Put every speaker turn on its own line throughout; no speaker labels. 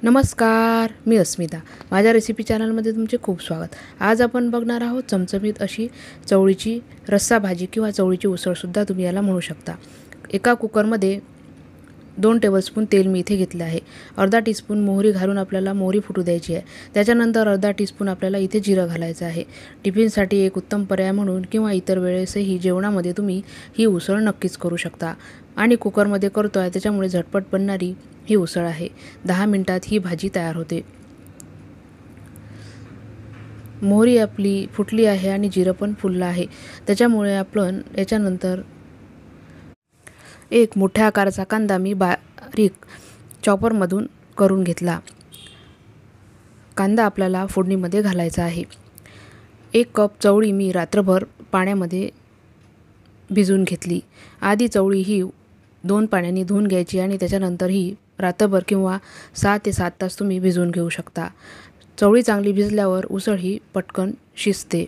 नमस्कार, मी अस्मिता. माझ्या रेसिपी चॅनलमध्ये तुमचे खूप स्वागत. आज आपण बघणार आहोत चमचमीत अशी चवळीची रस्सा भाजी किंवा चवळीची उसळसुद्धा तुम्ही याला म्हणू शकता. एका कुकरमध्ये 2 टेबलस्पून तेल मी इथे घेतले आहे. अर्धा टीस्पून मोहरी घालून आपल्याला मोहरी फुटू द्यायची आहे. त्याच्यानंतर अर्धा टीस्पून आपल्याला इथे जिरं घालायचं आहे. टिफिनसाठी एक उत्तम पर्याय म्हणून किंवा इतर वेळेसही जेवणामध्ये तुम्ही ही उसळ नक्कीच करू शकता. आणि कुकरमध्ये करतो आहे त्याच्यामुळे झटपट बनणारी ही उसळ आहे. 10 मिनिटात ही भाजी तयार होते. मोहरी आपली फुटली आहे आणि जिरं पण फुललं आहे. त्याच्यामुळे आपण याच्यानंतर एक मोठ्या आकाराचा कांदा मी बारीक चॉपरमधून करून घेतला. कांदा आपल्याला फोडणीमध्ये घालायचा आहे. 1 कप चवळी मी रात्रभर पाण्यामध्ये भिजवून घेतली. आधी चवळी ही 2 पाण्याने धुवून घ्यायची आणि त्याच्यानंतर ही रात्रभर किंवा 6 ते 7 तास तुम्ही भिजवून घेऊ शकता. चवळी चांगली भिजल्यावर उसळ ही पटकन शिजते.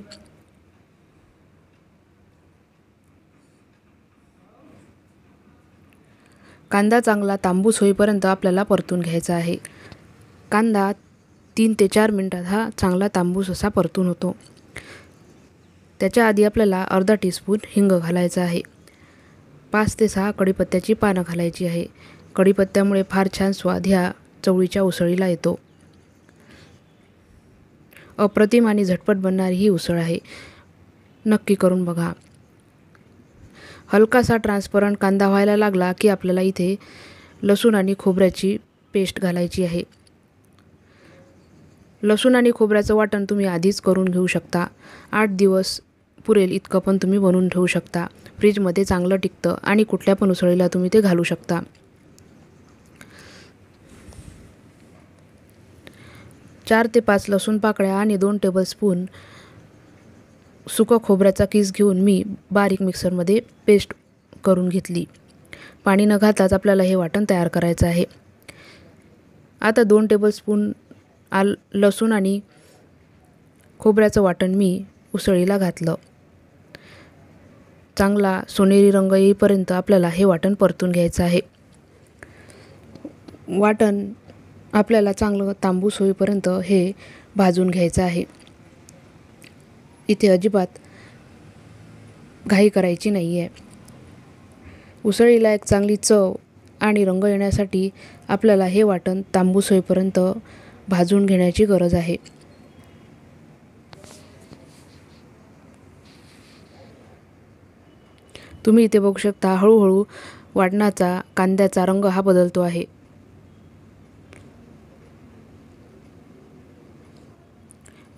कांदा चांगला तांबूस होईपर्यंत आपल्याला परतून घ्यायचा आहे. कांदा 3 ते 4 मिनिटात हा चांगला तांबूस असा परतून होतो. त्याच्या आधी आपल्याला अर्धा टीस्पून हिंग घालायचा आहे. 5 ते 6 कढीपत्त्याची पानं घालायची आहे. कढीपत्त्यामुळे फार छान स्वाद ह्या चवळीच्या उसळीला येतो. अप्रतिम आणि झटपट बनणारी ही उसळ आहे. नक्की करून बघा. हलकासा ट्रान्सपरंट कांदा व्हायला लागला की आपल्याला इथे लसूण आणि खोबऱ्याची पेस्ट घालायची आहे. लसूण आणि खोबऱ्याचं वाटण तुम्ही आधीच करून घेऊ शकता. 8 दिवस पुरेल इतकं पण तुम्ही बनवून ठेवू शकता. फ्रीजमध्ये चांगलं टिकतं आणि कुठल्या पण उसळीला तुम्ही ते घालू शकता. 4 ते 5 लसूण पाकळ्या आणि 2 टेबलस्पून सुकं खोबऱ्याचा किस घेऊन मी बारीक मिक्सरमध्ये पेस्ट करून घेतली. पाणी न घालताच आपल्याला हे वाटण तयार करायचं आहे. आता 2 टेबलस्पून लसूण आणि खोबऱ्याचं वाटण मी उसळीला घातलं. चांगला सोनेरी रंग येईपर्यंत आपल्याला हे वाटण परतून घ्यायचं आहे. वाटण आपल्याला चांगलं तांबूस होईपर्यंत हे भाजून घ्यायचं आहे. इथे अजिबात घाई करायची नाही आहे. उसळीला एक चांगली चव आणि रंग येण्यासाठी आपल्याला हे वाटण तांबूस होईपर्यंत भाजून घेण्याची गरज आहे. तुम्ही इथे बघू शकता हळूहळू वाटणाचा कांद्याचा रंग हा बदलतो आहे.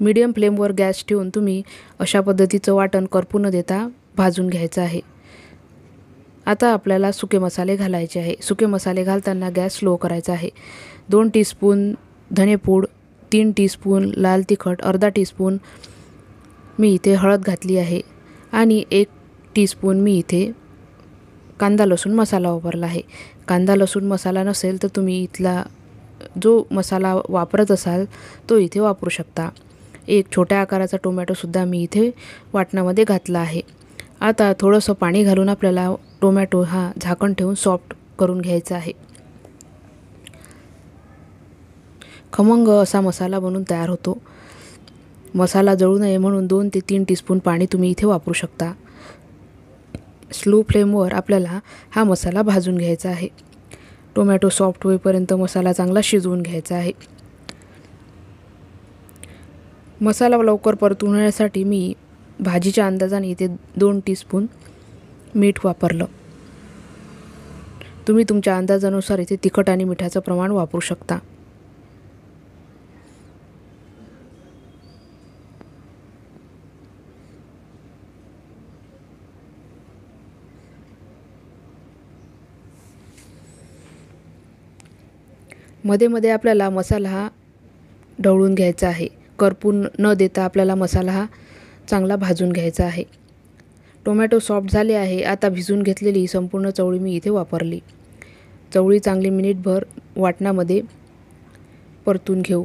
मीडियम फ्लेमवर गॅस ठेवून तुम्ही अशा पद्धतीचं वाटण करपू न देता भाजून घ्यायचं आहे. आता आपल्याला सुके मसाले घालायचे आहे. सुके मसाले घालताना गॅस स्लो करायचा आहे. 2 टीस्पून धनेपूड, 3 टीस्पून लाल तिखट, अर्धा टीस्पून मी इथे हळद घातली आहे आणि 1 टीस्पून मी इथे कांदा लसूण मसाला वापरला आहे. कांदा लसूण मसाला नसेल तर तुम्ही इथला जो मसाला वापरत असाल तो इथे वापरू शकता. 1 छोट्या आकाराचा टोमॅटोसुद्धा मी इथे वाटणामध्ये घातला आहे. आता थोडंसं पाणी घालून आपल्याला टोमॅटो हा झाकण ठेवून सॉफ्ट करून घ्यायचा आहे. खमंग असा मसाला बनून तयार होतो. मसाला जळू नये म्हणून 2 ते 3 टीस्पून पाणी तुम्ही इथे वापरू शकता. स्लो फ्लेमवर आपल्याला हा मसाला भाजून घ्यायचा आहे. टोमॅटो सॉफ्ट होईपर्यंत मसाला चांगला शिजवून घ्यायचा आहे. मसाला लवकर परतून होण्यासाठी मी भाजीच्या अंदाजाने इथे 2 टीस्पून मीठ वापरलं. तुम्ही तुमच्या अंदाजानुसार इथे तिखट आणि मिठाचं प्रमाण वापरू शकता. मध्ये मध्ये आपल्याला मसाला हा ढवळून घ्यायचा आहे. करपून न देता आपल्याला मसाला हा चांगला भाजून घ्यायचा आहे. टोमॅटो सॉफ्ट झाले आहे. आता भिजून घेतलेली संपूर्ण चवळी मी इथे वापरली. चवळी चांगली मिनिटभर वाटणामध्ये परतून घेऊ.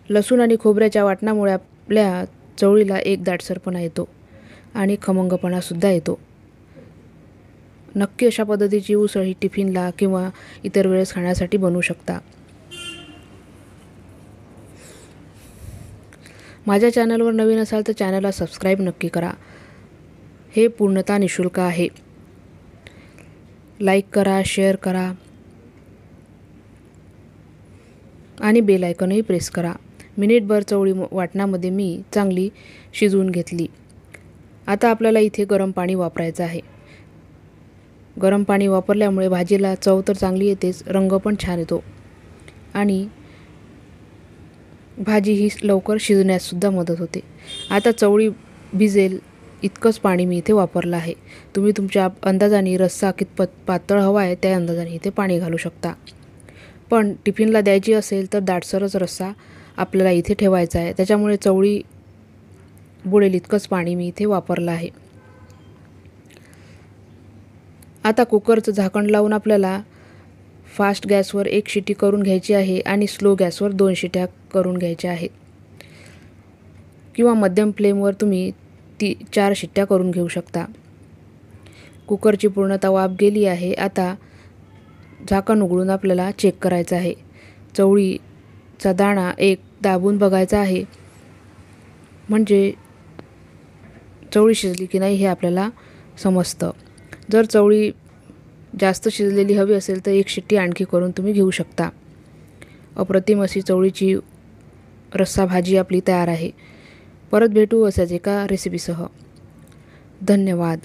लसूण आणि खोबऱ्याच्या वाटणामुळे आपल्या चवळीला एक दाटसरपणा येतो आणि खमंगपणासुद्धा येतो. नक्की अशा पद्धतीची उसळ ही टिफिनला किंवा इतर वेळेस खाण्यासाठी बनवू शकता। माझ्या चॅनलवर नवीन असाल तर चॅनलला सबस्क्राईब नक्की करा। हे पूर्णतः निःशुल्क आहे। लाईक करा, शेअर करा आणि बेल आयकॉनही प्रेस करा। मिनिटभर चवळी वाटणामध्ये मी चांगली शिजवून घेतली। आता आपल्याला इथे गरम पाणी वापरायचं आहे। गरम पाणी वापरल्यामुळे भाजीला चव तर चांगली येतेच, रंग पण छान येतो आणि भाजी ही लवकर शिजण्यास सुद्धा मदत होते। आता चवळी भिजेल इतकंच पाणी मी इथे वापरलं आहे। तुम्ही तुमच्या अंदाजाने रस्सा कितपत पातळ हवा आहे त्या अंदाजाने इथे पाणी घालू शकता। पण टिफिनला द्यायची असेल तर दाटसरच रस्सा आपल्याला इथे ठेवायचा आहे, त्याच्यामुळे चवळी बुडेल इतकंच पाणी मी इथे वापरलं आहे। आता कुकरचं झाकण लावून आपल्याला फास्ट गॅसवर 1 शिटी करून घ्यायची आहे आणि स्लो गॅसवर 2 शिट्या करून घ्यायच्या आहेत किंवा मध्यम फ्लेमवर तुम्ही 4 शिट्ट्या करून घेऊ शकता। कुकरची पूर्णतः वाफ गेली आहे। आता झाकण उघडून आपल्याला चेक करायचं आहे। चवळीचा दाणा एक दाबून बघायचा आहे, म्हणजे चवळी शिजली की नाही हे आपल्याला समजतं। जर चवळी जास्त शिजलेली हवी असेल तर 1 शिट्टी आणखी करून तुम्ही घेऊ शकता। अप्रतिम अशी चवळीची रस्सा भाजी आपली तयार आहे। परत भेटू अशाच एका रेसिपीसह। धन्यवाद।